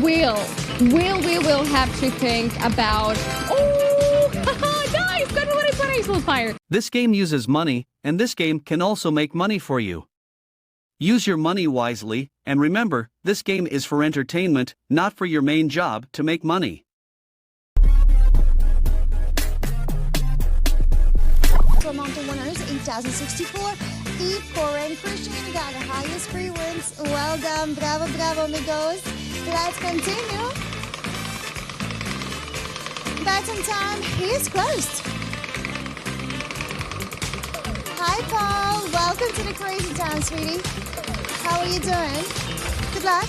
We'll have to think about... Oh, nice! Good multiplier. This game uses money, and this game can also make money for you. Use your money wisely, and remember, this game is for entertainment, not for your main job to make money. Amount of winners, 8,064. The poor and Christian got the highest free wins. Well done, bravo, amigos. Let's continue. Batting time is closed. Hi, Paul. Welcome to the Crazy Town, sweetie. How are you doing? Good luck.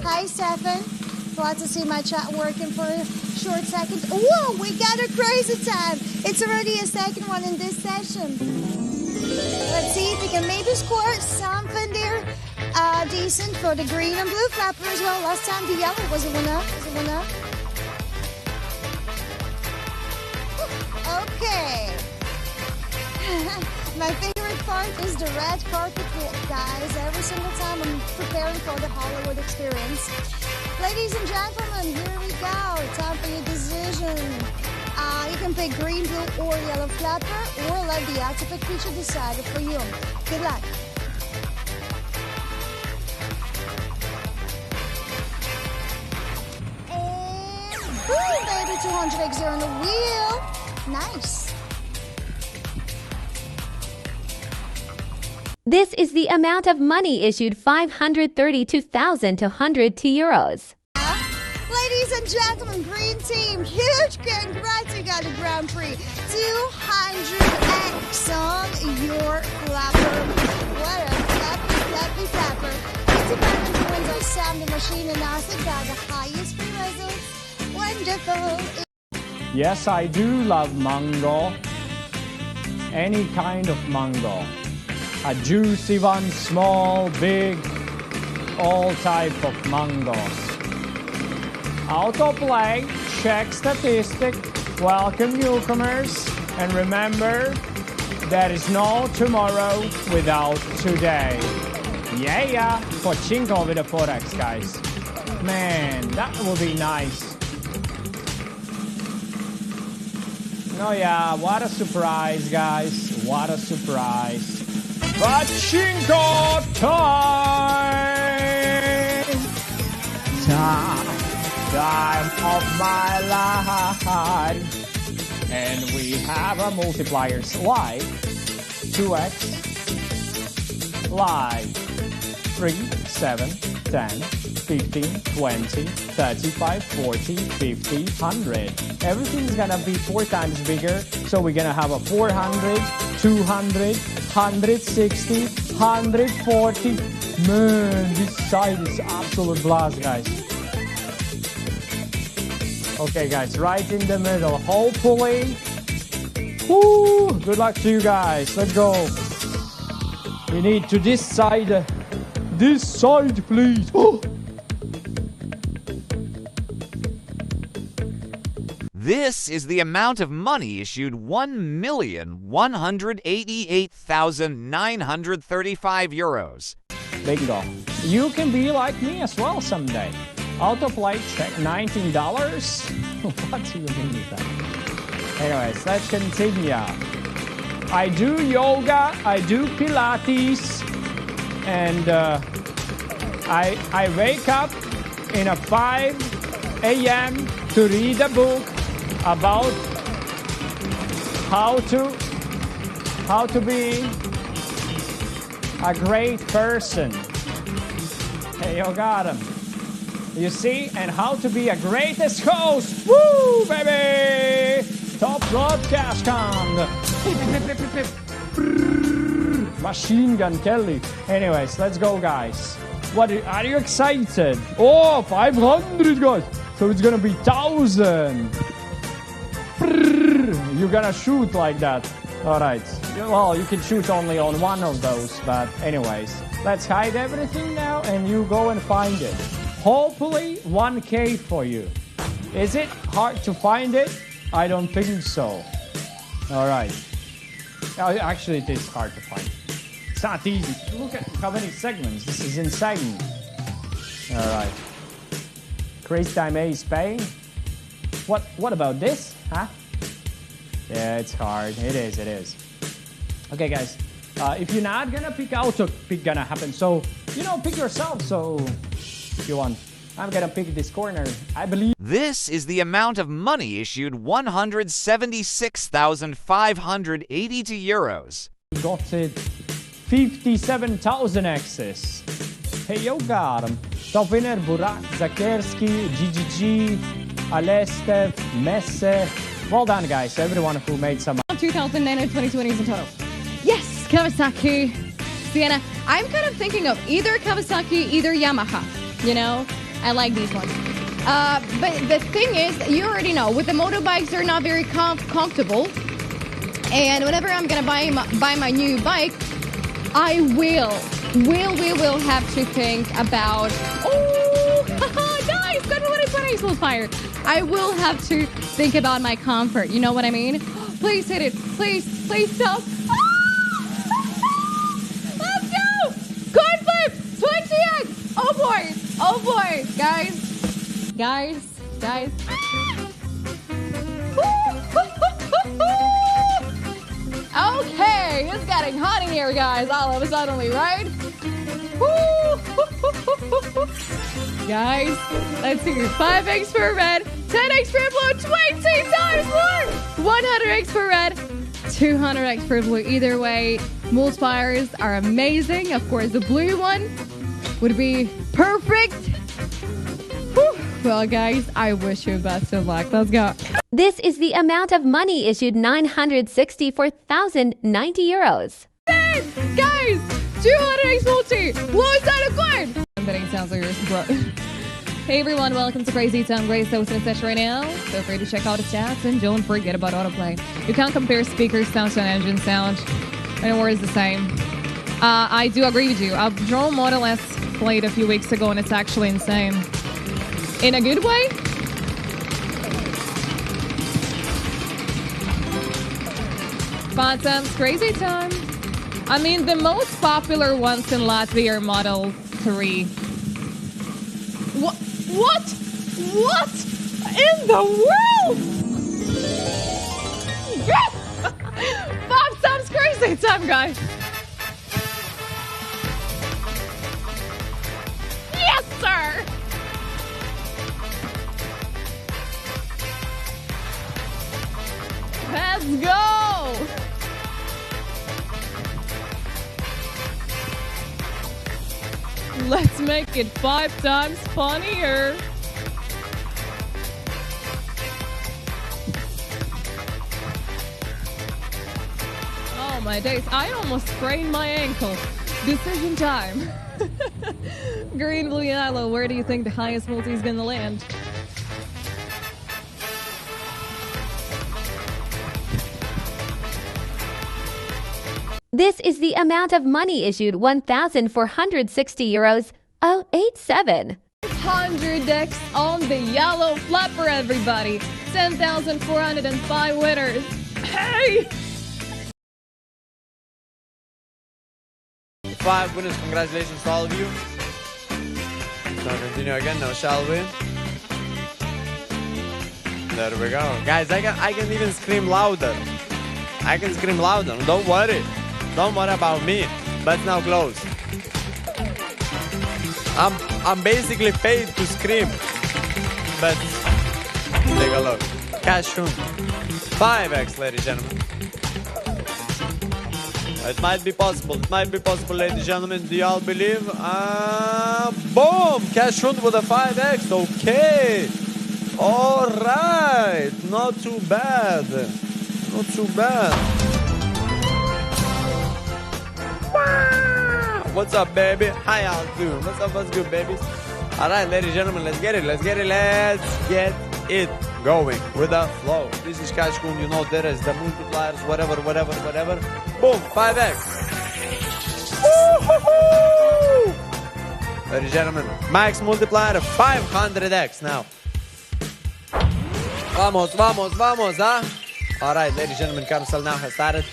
Hi, Stefan. Glad to see my chat working for a short second. Whoa, we got a Crazy Time. It's already a second one in this session. Let's see if we can maybe score something there decent for the green and blue flapper as well. Last time the yellow was a winner. Okay. My favorite part is the red carpet walk, guys. Every single time I'm preparing for the Hollywood experience. Ladies and gentlemen, here we go. Time for your decision. You can pick green, blue, or yellow flapper, or let the outfit feature decide it for you. Good luck. And boom, baby, 200x on the wheel. Nice. This is the amount of money issued 532,202 euros. Ladies and gentlemen, green team, huge congrats, you got the Grand Prix. 200x on your flapper. What a flappy flapper. 50 wins on Sam the Machine and Asa got the highest free results. Wonderful. Yes, I do love mango. Any kind of mango. A juicy one, small, big, all type of mangoes. Autoplay, check statistic, welcome newcomers, and remember, there is no tomorrow without today. Yeah, Pachinko with a 4x, guys. Man, that will be nice. Oh yeah, what a surprise, guys. What a surprise. Pachinko time! Time of my life. And we have a multiplier slide. 2x. Live. 3, 7, 10, 15, 20, 35, 40, 50, 100. Everything's gonna be 4 times bigger. So we're gonna have a 400, 200, 160, 140. Man, this side is absolute blast, guys. Okay, guys, right in the middle. Hopefully. Woo! Good luck to you guys. Let's go. We need to this side. This side, please. Oh. This is the amount of money issued 1,188,935 euros. Bingo. You can be like me as well someday. Autoplay check $19. What do you mean with that? Anyways, let's continue. I do yoga, I do Pilates, and I wake up in a 5 a.m. to read a book about how to be a great person. Hey, you got him. You see, and how to be a greatest host. Woo, baby! TOPSLOT cash count. Machine gun Kelly. Anyways, let's go, guys. Are you excited? Oh, 500, guys. So it's gonna be 1,000. You're gonna shoot like that. All right. Well, you can shoot only on one of those, but anyways, let's hide everything now, and you go and find it. Hopefully 1K for you. Is it hard to find it? I don't think so. All right. Oh, actually, it is hard to find. It's not easy. Look at how many segments. This is insane. All right. Crazy Time A is paying. What about this? Huh? Yeah, it's hard. It is. Okay, guys. If you're not gonna pick, auto pick gonna happen. So, pick yourself. So, if you want, I'm gonna pick this corner. I believe. This is the amount of money issued 176,582 euros. Got it. 57,000 X's. Hey, yo, got him. Top winner, Burak, Zakerski, GGG, Alestev, Messe. Well done, guys. Everyone who made some. 2,920 in total. Yes, Kawasaki, Sienna. I'm kind of thinking of either Kawasaki, either Yamaha. I like these ones. But the thing is, you already know, with the motorbikes, they're not very comfortable. And whenever I'm gonna buy my new bike, I will have to think about, nice, good multiplier. I will have to think about my comfort. You know what I mean? Please hit it. Please stop. Let's go! Coin flip! 20x! Oh boy! Guys. Okay, it's getting hot in here, guys, all of a sudden, right? Guys, let's see. 5x for red, 10x for blue, 20 times more! 100x for red, 200x for blue. Either way, multipliers are amazing. Of course, the blue one would be perfect. Whew. Well, guys, I wish you best of luck. Let's go. This is the amount of money issued 964,090 euros. Guys, 200x multi, blue side of coin. I'm betting sounds like yours, bro. Hey everyone, welcome to Crazy Town. Grace hosting a session right now. Feel free to check out the chats and don't forget about autoplay. You can't compare speaker sound to an engine sound. Anywhere is the same. I do agree with you. I've drawn Model S played a few weeks ago and it's actually insane. In a good way? But Crazy Time. I mean, the most popular ones in Latvia are Model 3. What in the world? Yes! 5 times Crazy Time, guys. Yes, sir. Let's go. Let's make it 5 times funnier. Oh my days, I almost sprained my ankle. Decision time. Green, blue, yellow, where do you think the highest multi is gonna land? This is the amount of money issued 1,460 euros 087. 100x on the yellow flapper, everybody. 10,405 winners. Hey! 5 winners, congratulations to all of you. So continue again now, shall we? There we go. Guys, I can even scream louder. I can scream louder, don't worry. Don't worry about me, but it's now closed. I'm basically paid to scream, but take a look. Cash room, 5x, ladies and gentlemen. It might be possible, ladies and gentlemen. Do y'all believe? Boom! Cash room with a 5x, okay. All right, not too bad. Not too bad. What's up, baby? How y'all doing? What's up? What's good, babies? All right, ladies and gentlemen, let's get it. Let's get it going with the flow. This is Cash Kun. You know there is the multipliers, whatever. Boom, 5x. Woo-hoo-hoo! Ladies and gentlemen, max multiplier 500x now. Vamos, huh? All right, ladies and gentlemen, carousel now has started.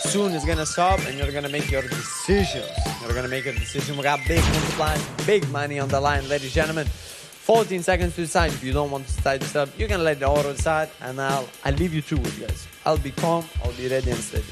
soon is gonna stop and you're gonna make your decisions. You're gonna make a decision. We got big multipliers, big money on the line, ladies and gentlemen. 14 seconds to decide. If you don't want to decide this up, you can let the auto decide, and I'll leave you to it, guys. I'll be calm, I'll be ready and steady.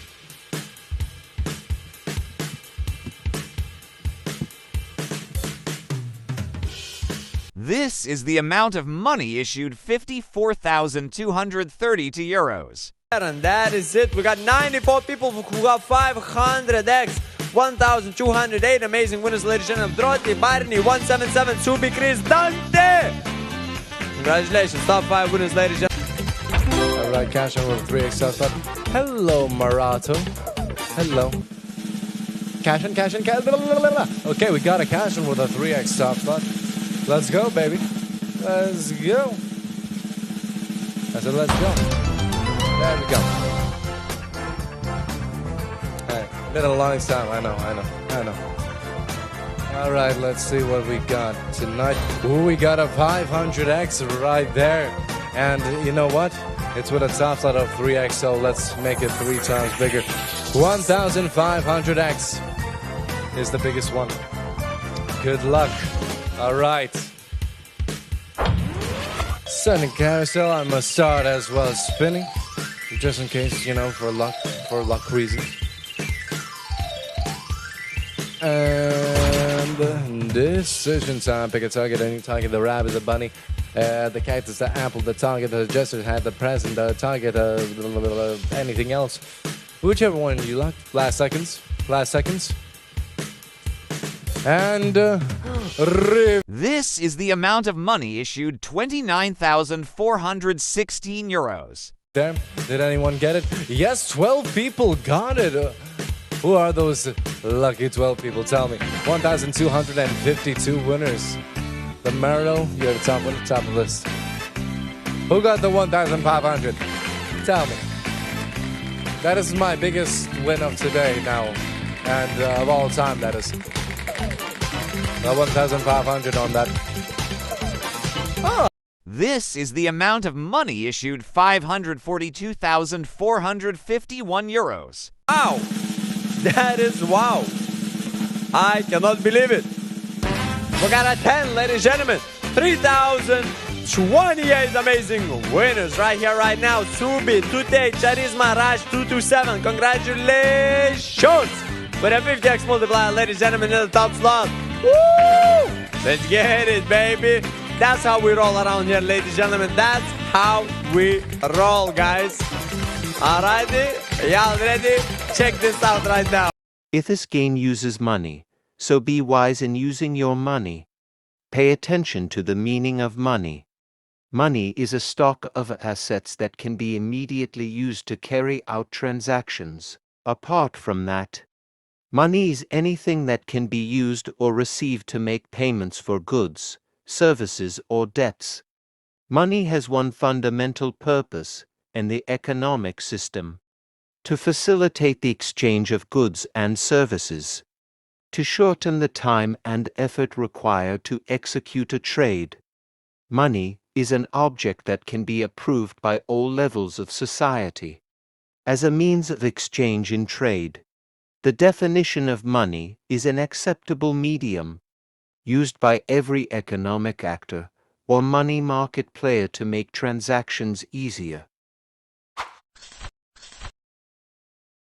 This is the amount of money issued 54,232 euros. And that is it. We got 94 people who got 500x. 1,208 amazing winners, ladies and gentlemen. Droti, Barney, 177, Subi, Chris, Dante. Congratulations, top 5 winners, ladies and gentlemen. Alright, cash on with 3x TOPSLOT. Hello, Marato. Hello. Cash in. Okay, we got a cash in with a 3x TOPSLOT. Let's go, baby. Let's go. I said, let's go. There we go. Hey, been a long time. I know. All right, let's see what we got tonight. Ooh, we got a 500x right there. And you know what? It's with a TOPSLOT of 3x, so let's make it 3 times bigger. 1,500x is the biggest one. Good luck. All right. Sending carousel. I must start as well as spinning, just in case, for luck reasons. And decision time. Pick a target. Any target. The rabbit, the bunny, the cactus, the apple, the target, the gesture hat, the present, the target, anything else. Whichever one you like. Last seconds. And this is the amount of money issued 29,416 euros. There. Did anyone get it? Yes, 12 people got it. Who are those lucky 12 people? Tell me. 1,252 winners. The Marital, you're the top of the list. Who got the 1,500? Tell me. That is my biggest win of today now. And of all time, that is. 1,500 on that. Oh. This is the amount of money issued 542,451 euros. Wow! That is wow! I cannot believe it. We got a 10, ladies and gentlemen. 3,028 amazing winners right here, right now. Subi, Tute, Charisma, Raj, 227. Congratulations! With a 50x multiplier, ladies and gentlemen, in the top slot. Woo! Let's get it, baby. That's how we roll around here, ladies and gentlemen. That's how we roll, guys. Alrighty, y'all ready? Check this out right now. If this game uses money, so be wise in using your money. Pay attention to the meaning of money. Money is a stock of assets that can be immediately used to carry out transactions. Apart from that, money is anything that can be used or received to make payments for goods, services, or debts. Money has one fundamental purpose in the economic system: to facilitate the exchange of goods and services, to shorten the time and effort required to execute a trade. Money is an object that can be approved by all levels of society as a means of exchange in trade. The definition of money is an acceptable medium used by every economic actor or money market player to make transactions easier.